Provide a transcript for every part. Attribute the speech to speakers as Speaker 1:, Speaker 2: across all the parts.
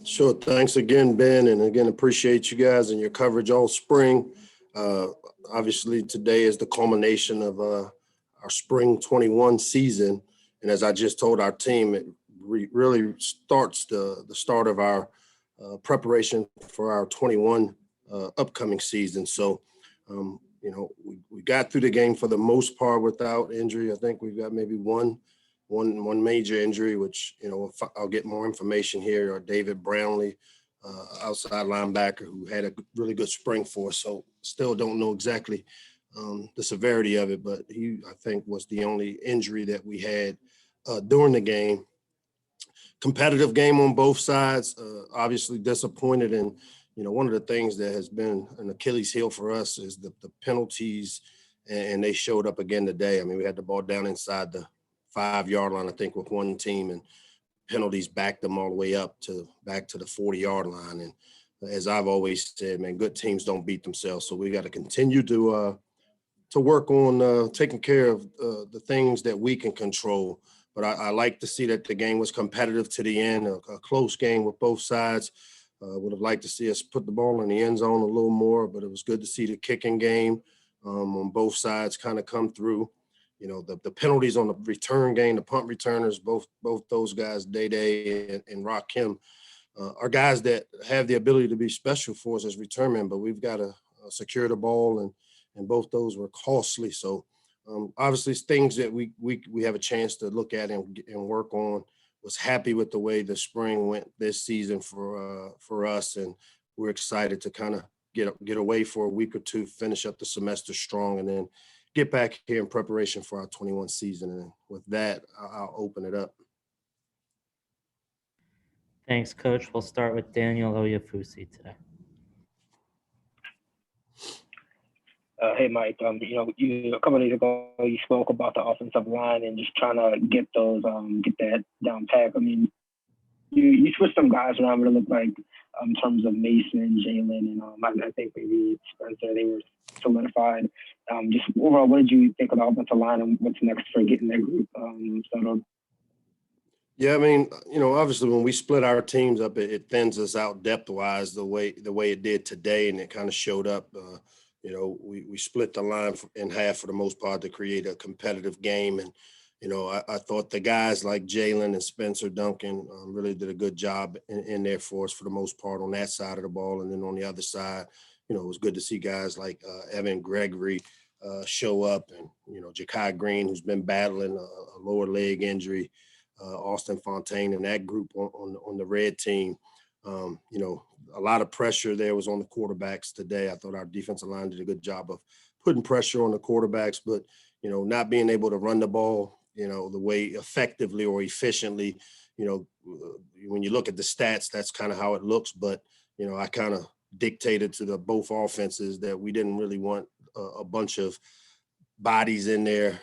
Speaker 1: Sure. Thanks again, Ben. And again, appreciate you guys and your coverage all spring. Uh, Obviously, today is the culmination of our spring 21 season. And as I just told our team, it really starts the start of our preparation for our 21 upcoming season. So, we got through the game for the most part without injury. I think we've got maybe one major injury, which, I'll get more information here, or David Brownlee, outside linebacker, who had a really good spring for us. So still don't know exactly the severity of it, but he, I think, was the only injury that we had during the game. Competitive game on both sides, obviously disappointed. And, one of the things that has been an Achilles heel for us is the penalties, and they showed up again today. I mean, we had the ball down inside the 5-yard line, I think, with one team, and penalties backed them all the way back to the 40-yard line. And as I've always said, man, good teams don't beat themselves. So we got to continue to work on taking care of the things that we can control. But I like to see that the game was competitive to the end, a close game with both sides. Would have liked to see us put the ball in the end zone a little more, but it was good to see the kicking game on both sides kind of come through. The penalties on the return game, the punt returners, both those guys, Day and Rakim, are guys that have the ability to be special for us as return men, but we've got to secure the ball, and both those were costly. So obviously it's things that we have a chance to look at and work on. Was happy with the way the spring went this season for us, and we're excited to kind of get away for a week or two, finish up the semester strong, and then get back here in preparation for our 21 season. And with that, I'll open it up.
Speaker 2: Thanks, Coach. We'll start with Daniel Oyafusi today.
Speaker 3: Hey, Mike. A couple of days ago, you spoke about the offensive line and just trying to get that down pat. I mean, you switched some guys around, but it looked like in terms of Mason, Jalen, and I think maybe Spencer, they were solidified. Just overall, what did you think of the offensive line, and what's next for getting that group settled?
Speaker 1: Yeah, I mean, obviously when we split our teams up, it thins us out depth-wise the way it did today, and it kind of showed up. We split the line in half for the most part to create a competitive game. And, I thought the guys like Jalen and Spencer Duncan really did a good job in there for us for the most part on that side of the ball. And then on the other side, it was good to see guys like Evan Gregory show up, and, Ja'Kai Green, who's been battling a lower leg injury, Austin Fontaine and that group on the red team. A lot of pressure there was on the quarterbacks today. I thought our defensive line did a good job of putting pressure on the quarterbacks, but, not being able to run the ball, the way effectively or efficiently. When you look at the stats, that's kind of how it looks. But, I kind of dictated to both offenses that we didn't really want a bunch of bodies in there.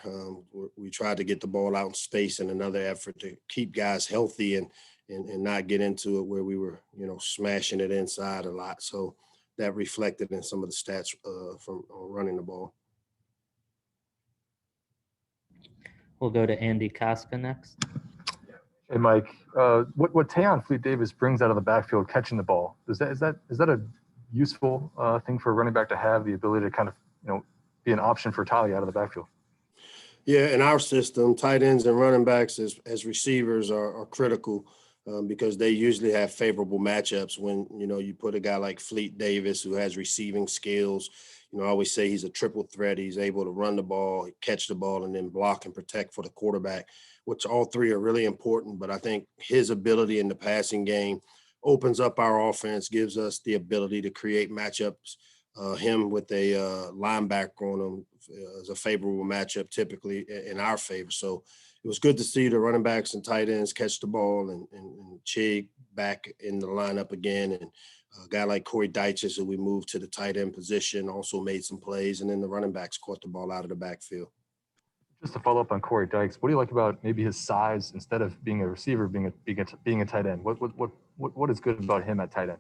Speaker 1: We tried to get the ball out in space in another effort to keep guys healthy and not get into it where we were, smashing it inside a lot. So that reflected in some of the stats from running the ball.
Speaker 2: We'll go to Andy Koska next.
Speaker 4: Hey, Mike, what Tayon Fleet-Davis brings out of the backfield catching the ball, is that a useful thing for a running back to have, the ability to kind of, be an option for Tali out of the backfield?
Speaker 1: Yeah, in our system, tight ends and running backs as receivers are critical because they usually have favorable matchups when, you put a guy like Fleet-Davis who has receiving skills. I always say he's a triple threat. He's able to run the ball, catch the ball, and then block and protect for the quarterback, which all three are really important. But I think his ability in the passing game opens up our offense, gives us the ability to create matchups. Him with a linebacker on him is a favorable matchup typically in our favor. So it was good to see the running backs and tight ends catch the ball and Chig back in the lineup again. And a guy like Corey Dyches, who we moved to the tight end position, also made some plays. And then the running backs caught the ball out of the backfield.
Speaker 4: Just to follow up on Corey Dykes, what do you like about maybe his size instead of being a receiver, being a tight end? What is good about him at tight end?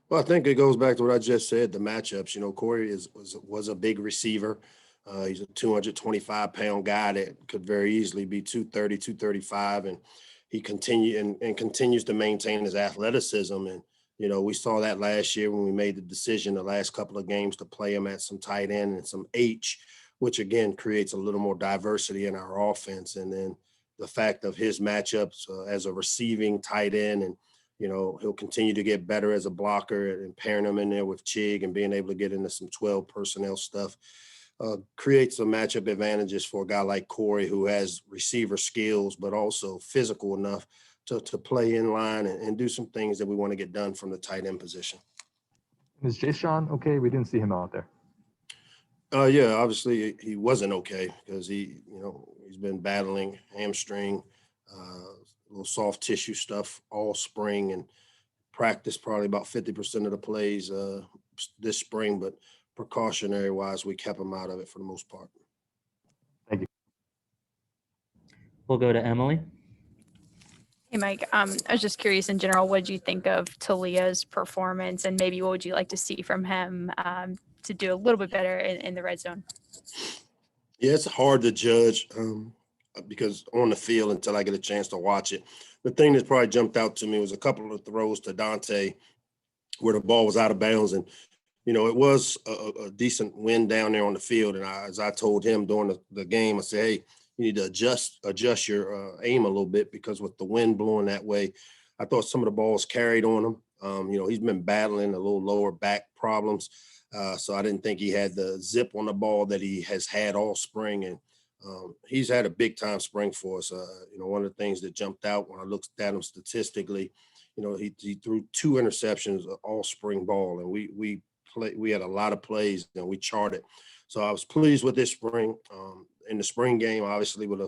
Speaker 1: Well, I think it goes back to what I just said, the matchups. Corey was a big receiver. He's a 225-pound guy that could very easily be 230, 235. And, he continues to maintain his athleticism. And, we saw that last year when we made the decision the last couple of games to play him at some tight end and some H, which again creates a little more diversity in our offense. And then the fact of his matchups as a receiving tight end, and he'll continue to get better as a blocker, and pairing him in there with Chig and being able to get into some 12 personnel stuff creates some matchup advantages for a guy like Corey, who has receiver skills, but also physical enough to play in line and do some things that we want to get done from the tight end position.
Speaker 4: Is Jay Sean okay? We didn't see him out there.
Speaker 1: Yeah, obviously he wasn't okay because he's been battling hamstring, little soft tissue stuff all spring, and practiced probably about 50% of the plays this spring, but precautionary wise, we kept him out of it for the most part.
Speaker 4: Thank you.
Speaker 2: We'll go to Emily.
Speaker 5: Hey, Mike. I was just curious in general, what did you think of Talia's performance, and maybe what would you like to see from him to do a little bit better in the red zone?
Speaker 1: Yeah, it's hard to judge because on the field until I get a chance to watch it. The thing that probably jumped out to me was a couple of throws to Dante where the ball was out of bounds, and it was a decent win down there on the field. And as I told him during the game, I said, hey, you need to adjust your aim a little bit, because with the wind blowing that way, I thought some of the balls carried on him. He's been battling a little lower back problems. So I didn't think he had the zip on the ball that he has had all spring. And he's had a big time spring for us. One of the things that jumped out when I looked at him statistically, he threw 2 interceptions all spring ball, and we had a lot of plays and we charted. So I was pleased with this spring. In the spring game, obviously, with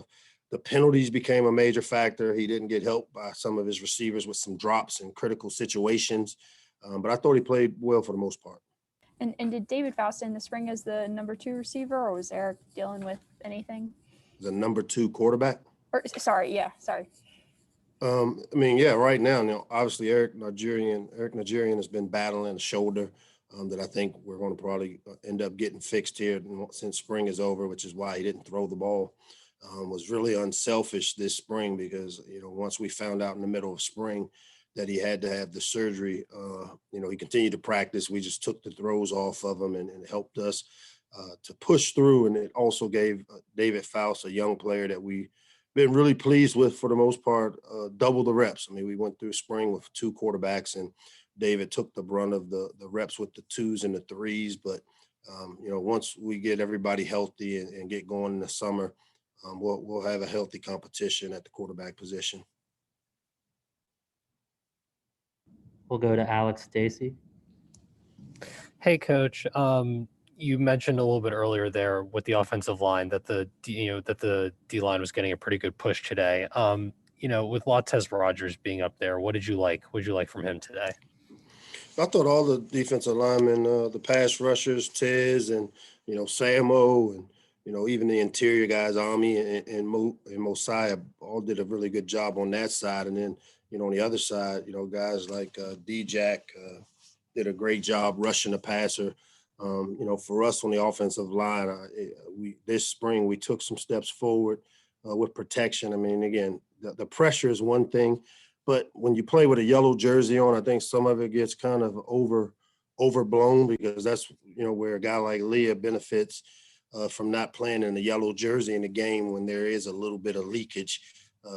Speaker 1: the penalties became a major factor. He didn't get helped by some of his receivers with some drops in critical situations. But I thought he played well for the most part.
Speaker 5: And did David Faust in the spring as the number 2 receiver, or was Eric dealing with anything?
Speaker 1: The number 2 quarterback?
Speaker 5: Sorry.
Speaker 1: Right now, obviously Eric Nigerian has been battling a shoulder that I think we're going to probably end up getting fixed here since spring is over, which is why he didn't throw the ball. Was really unselfish this spring because, once we found out in the middle of spring that he had to have the surgery, he continued to practice. We just took the throws off of him and it helped us to push through. And it also gave David Faust, a young player that we've been really pleased with for the most part, double the reps. We went through spring with 2 quarterbacks, and David took the brunt of the reps with the 2s and the 3s. But, once we get everybody healthy and get going in the summer, we'll have a healthy competition at the quarterback position.
Speaker 2: We'll go to Alex Stacy.
Speaker 6: Hey, Coach. You mentioned a little bit earlier there with the offensive line that the D line was getting a pretty good push today. With Lattez Rogers being up there, what did you like? What did you like from him today?
Speaker 1: I thought all the defensive linemen, the pass rushers, Tez and Samo, and even the interior guys, Ami and Mosiah, all did a really good job on that side. And then on the other side, guys like D-Jack did a great job rushing the passer. For us on the offensive line, this spring we took some steps forward with protection. Again, the pressure is one thing, but when you play with a yellow jersey on, I think some of it gets kind of overblown, because that's where a guy like Leah benefits from not playing in the yellow jersey in the game when there is a little bit of leakage.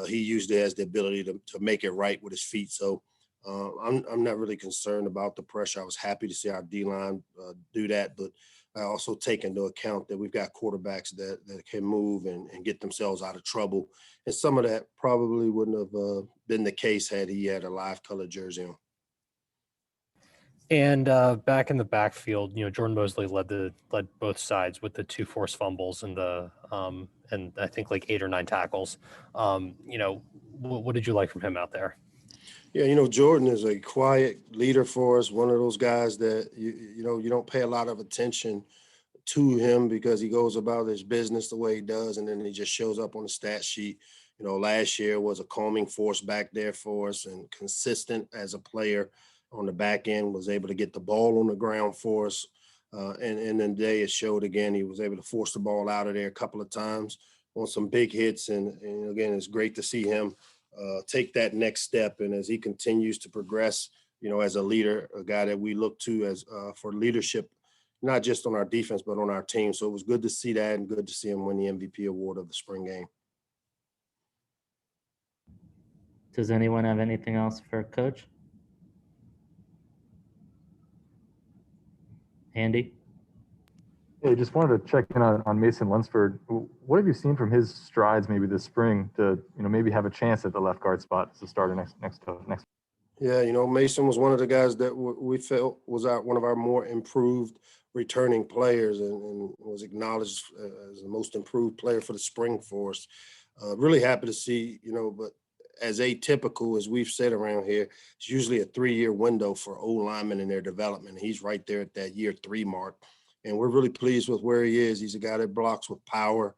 Speaker 1: He usually has the ability to make it right with his feet. So I'm not really concerned about the pressure. I was happy to see our D-line do that, but I also take into account that we've got quarterbacks that can move and get themselves out of trouble. And some of that probably wouldn't have been the case had he had a live color jersey on.
Speaker 6: And back in the backfield, Jordan Mosley led both sides with the 2 forced fumbles and and I think like 8 or 9 tackles. What did you like from him out there?
Speaker 1: Yeah, Jordan is a quiet leader for us. One of those guys that you don't pay a lot of attention to him because he goes about his business the way he does, and then he just shows up on the stat sheet. Last year was a calming force back there for us and consistent as a player on the back end, was able to get the ball on the ground for us. And then today it showed again, he was able to force the ball out of there a couple of times on some big hits. And again, it's great to see him take that next step. And as he continues to progress, as a leader, a guy that we look to as for leadership, not just on our defense, but on our team. So it was good to see that and good to see him win the MVP award of the spring game.
Speaker 2: Does anyone have anything else for Coach? Andy?
Speaker 4: Hey, just wanted to check in on Mason Lunsford. What have you seen from his strides maybe this spring to, maybe have a chance at the left guard spot as a starter next?
Speaker 1: Yeah, Mason was one of the guys that we felt was one of our more improved returning players and was acknowledged as the most improved player for the spring for us. Really happy to see, but as atypical as we've said around here, it's usually a 3-year window for old linemen in their development. He's right there at that year 3 mark. And we're really pleased with where he is. He's a guy that blocks with power.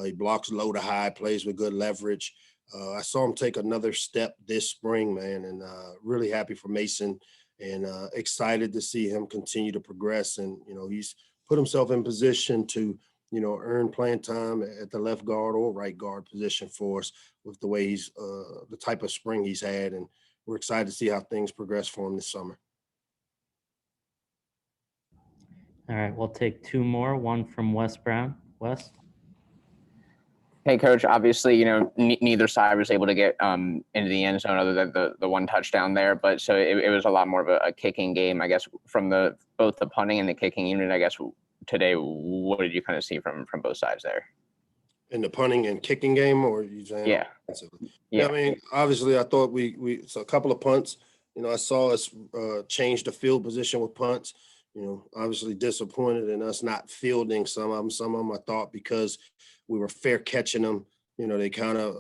Speaker 1: He blocks low to high, plays with good leverage. I saw him take another step this spring, man, and really happy for Mason and excited to see him continue to progress. And, he's put himself in position to, earn playing time at the left guard or right guard position for us with the way he's the type of spring he's had. And we're excited to see how things progress for him this summer.
Speaker 2: All right, we'll take 2 more. One from Wes Brown. Wes?
Speaker 7: Hey, Coach. Obviously, neither side was able to get into the end zone other than the one touchdown there. But so it was a lot more of a kicking game, I guess, from both the punting and the kicking unit. I guess today, what did you kind of see from both sides there?
Speaker 1: In the punting and kicking game, or you saying?
Speaker 7: Yeah.
Speaker 1: Yeah. I mean, obviously, I thought we saw a couple of punts. I saw us change the field position with punts. Obviously disappointed in us not fielding some of them. Some of them I thought because we were fair catching them. They kind of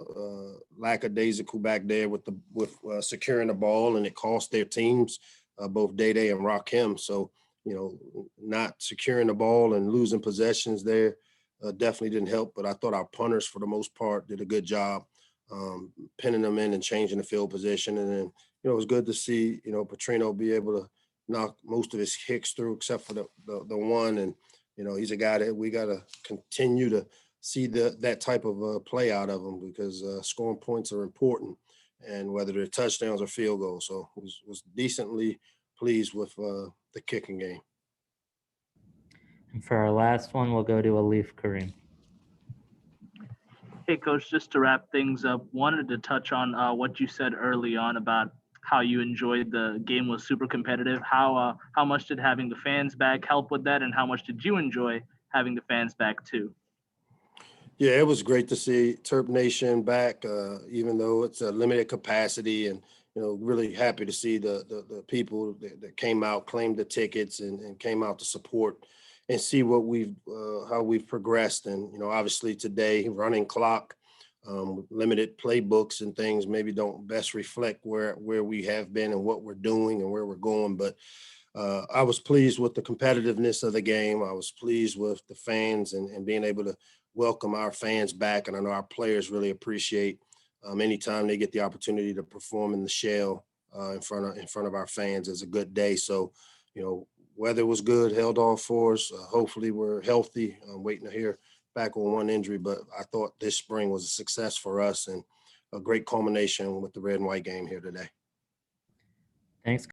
Speaker 1: lackadaisical back there with securing the ball, and it cost their teams, both Day and Rakim. So, not securing the ball and losing possessions there definitely didn't help. But I thought our punters, for the most part, did a good job pinning them in and changing the field position. And then, it was good to see, Petrino be able to knock most of his kicks through except for the one. And, he's a guy that we got to continue to see that type of play out of him because scoring points are important, and whether they're touchdowns or field goals. So was decently pleased with the kicking game.
Speaker 2: And for our last one, we'll go to Alif Kareem.
Speaker 8: Hey, Coach, just to wrap things up, wanted to touch on what you said early on about how you enjoyed the game was super competitive. How much did having the fans back help with that, and how much did you enjoy having the fans back too?
Speaker 1: Yeah, it was great to see Terp Nation back, even though it's a limited capacity, and really happy to see the people that came out, claimed the tickets, and came out to support and see what how we've progressed. And obviously today, running clock, limited playbooks and things maybe don't best reflect where we have been and what we're doing and where we're going. But I was pleased with the competitiveness of the game. I was pleased with the fans and being able to welcome our fans back. And I know our players really appreciate anytime they get the opportunity to perform in the shell in front of our fans is a good day. So, weather was good, held off for us. Hopefully we're healthy. I'm waiting to hear back on one injury, but I thought this spring was a success for us and a great culmination with the red and white game here today.
Speaker 2: Thanks.